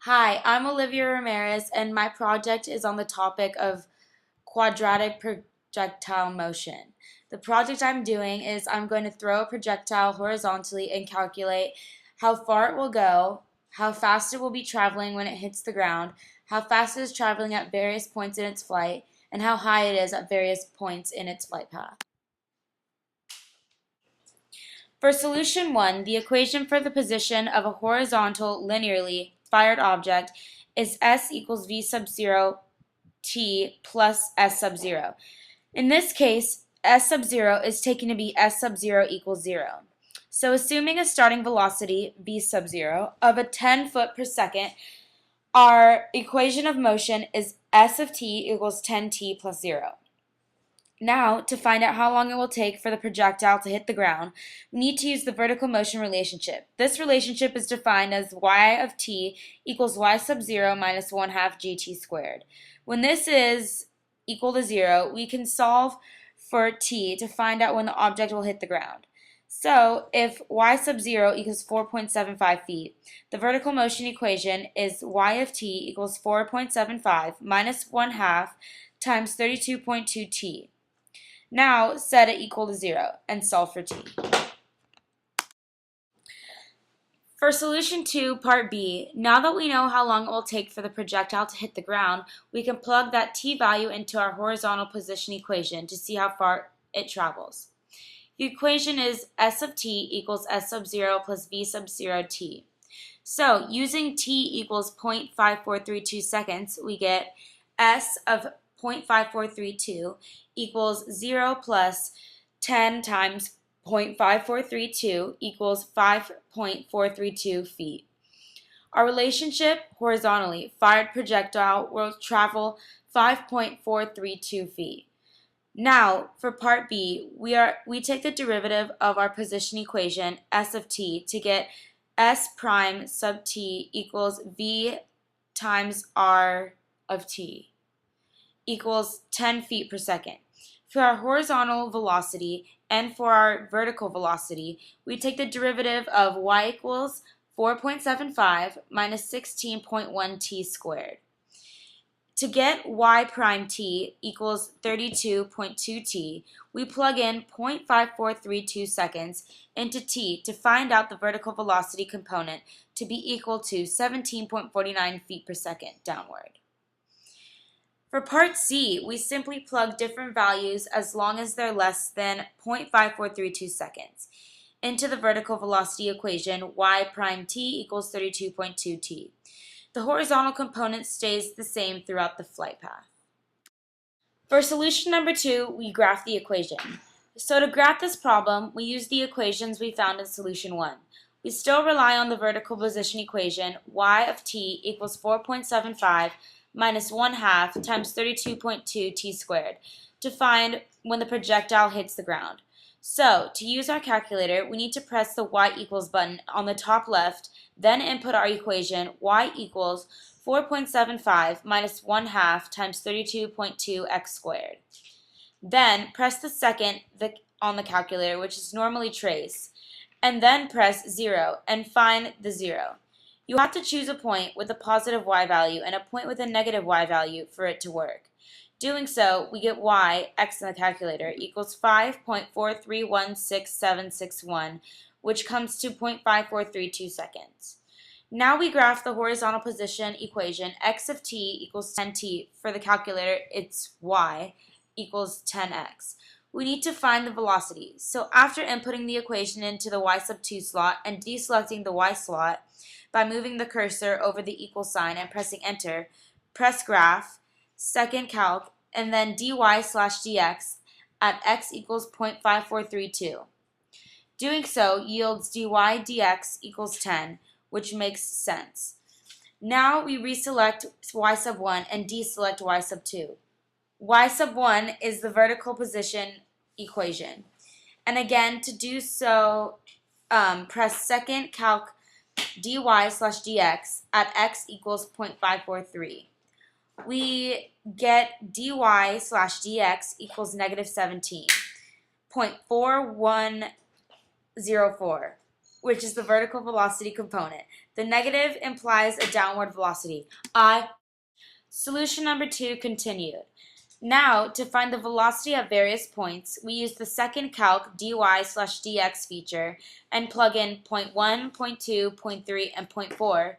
Hi, I'm Olivia Ramirez, and my project is on the topic of quadratic projectile motion. The project I'm doing is I'm going to throw a projectile horizontally and calculate how far it will go, how fast it will be traveling when it hits the ground, how fast it is traveling at various points in its flight, and how high it is at various points in its flight path. For solution 1, the equation for the position of a horizontal linearly fired object is S equals V sub 0 t plus S sub 0. In this case, S sub 0 is taken to be S sub 0 equals 0. So assuming a starting velocity, V sub 0, of a 10 foot per second, our equation of motion is S of t equals 10t plus 0. Now, to find out how long it will take for the projectile to hit the ground, we need to use the vertical motion relationship. This relationship is defined as y of t equals y sub 0 minus 1 half gt squared. When this is equal to 0, we can solve for t to find out when the object will hit the ground. So, if y sub 0 equals 4.75 feet, the vertical motion equation is y of t equals 4.75 minus 1 half times 32.2 t. Now set it equal to 0 and solve for t. For solution 2, part B, now that we know how long it will take for the projectile to hit the ground, we can plug that t value into our horizontal position equation to see how far it travels. The equation is S of t equals S sub 0 plus V sub 0 t. So using t equals 0.5432 seconds, we get S of 0.5432 equals 0 plus 10 times 0.5432 equals 5.432 feet. Our relationship horizontally, fired projectile will travel 5.432 feet. Now, for part B, we take the derivative of our position equation, S of t, to get S prime sub t equals V times R of t equals 10 feet per second. For our horizontal velocity and for our vertical velocity, we take the derivative of y equals 4.75 minus 16.1 t squared. To get y prime t equals 32.2 t, we plug in 0.5432 seconds into t to find out the vertical velocity component to be equal to 17.49 feet per second downward. For part C, we simply plug different values as long as they're less than 0.5432 seconds into the vertical velocity equation y prime t equals 32.2 t. The horizontal component stays the same throughout the flight path. For solution number 2, we graph the equation. So to graph this problem, we use the equations we found in solution 1. We still rely on the vertical position equation y of t equals 4.75 minus 1 half times 32.2 t squared to find when the projectile hits the ground. So, to use our calculator, we need to press the y equals button on the top left, then input our equation y equals 4.75 minus 1 half times 32.2 x squared. Then press the second on the calculator, which is normally trace, and then press 0 and find the 0. You have to choose a point with a positive y value and a point with a negative y value for it to work. Doing so, we get y, x in the calculator, equals 5.43166761, which comes to 0.5432 seconds. Now we graph the horizontal position equation x of t equals 10t. For the calculator, it's y equals 10x. We need to find the velocity. So after inputting the equation into the y sub 2 slot and deselecting the y slot, by moving the cursor over the equal sign and pressing enter, press graph, second calc, and then dy slash dx at x equals 0.5432. Doing so yields dy dx equals 10, which makes sense. Now we reselect y sub 1 and deselect y sub 2. Y sub 1 is the vertical position equation. And again, to do so, press second calc dy slash dx at x equals 0.543. We get dy slash dx equals negative 17.4104, which is the vertical velocity component. The negative implies a downward velocity, I. Solution number 2 continued. Now, to find the velocity at various points, we use the second calc dy/dx feature and plug in point 1, point 2, point 3, and point 4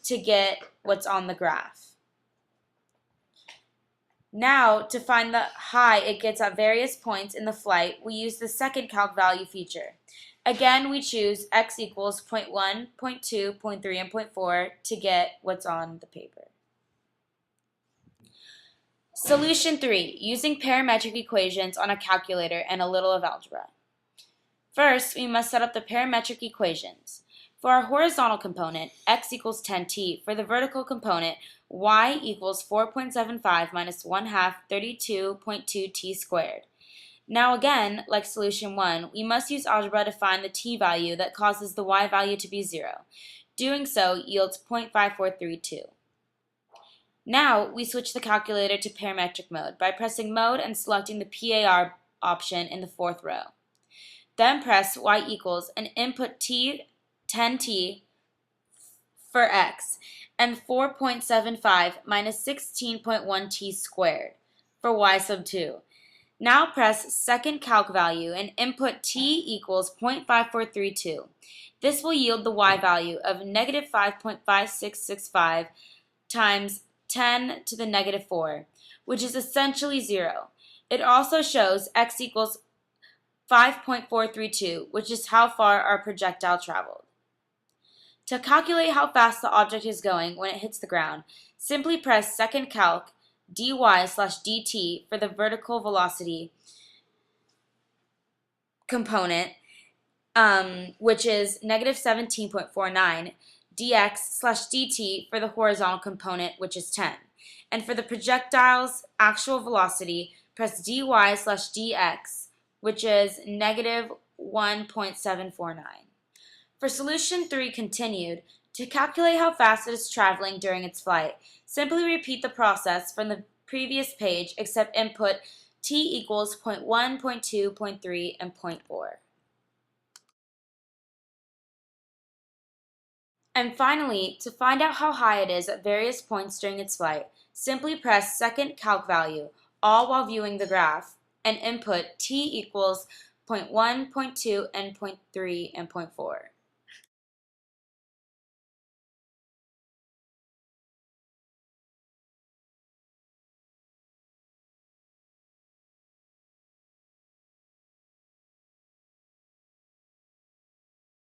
to get what's on the graph. Now, to find the height it gets at various points in the flight, we use the second calc value feature. Again, we choose x equals point 1, point 2, point 3, and point 4 to get what's on the paper. Solution 3, using parametric equations on a calculator and a little of algebra. First, we must set up the parametric equations. For our horizontal component, x equals 10t. For the vertical component, y equals 4.75 minus 1/2 32.2t squared. Now again, like solution 1, we must use algebra to find the t value that causes the y value to be 0. Doing so yields 0.5432. Now, we switch the calculator to parametric mode by pressing mode and selecting the PAR option in the 4th row. Then press y equals and input 10t for x and 4.75 minus 16.1t squared for y sub 2. Now press second calc value and input t equals 0.5432. This will yield the y value of negative 5.5665 times 10 to the negative 4, which is essentially 0. It also shows x equals 5.432, which is how far our projectile traveled. To calculate how fast the object is going when it hits the ground, simply press second calc dy/dt for the vertical velocity component, which is negative 17.49, dx/dt for the horizontal component, which is 10. And for the projectile's actual velocity, press dy/dx, which is negative 1.749. For solution 3 continued, to calculate how fast it is traveling during its flight, simply repeat the process from the previous page except input t equals 0.1, 0.2, 0.3, and 0.4. And finally, to find out how high it is at various points during its flight, simply press second calc value, all while viewing the graph, and input t equals 0.1, 0.2, and 0.3, and 0.4.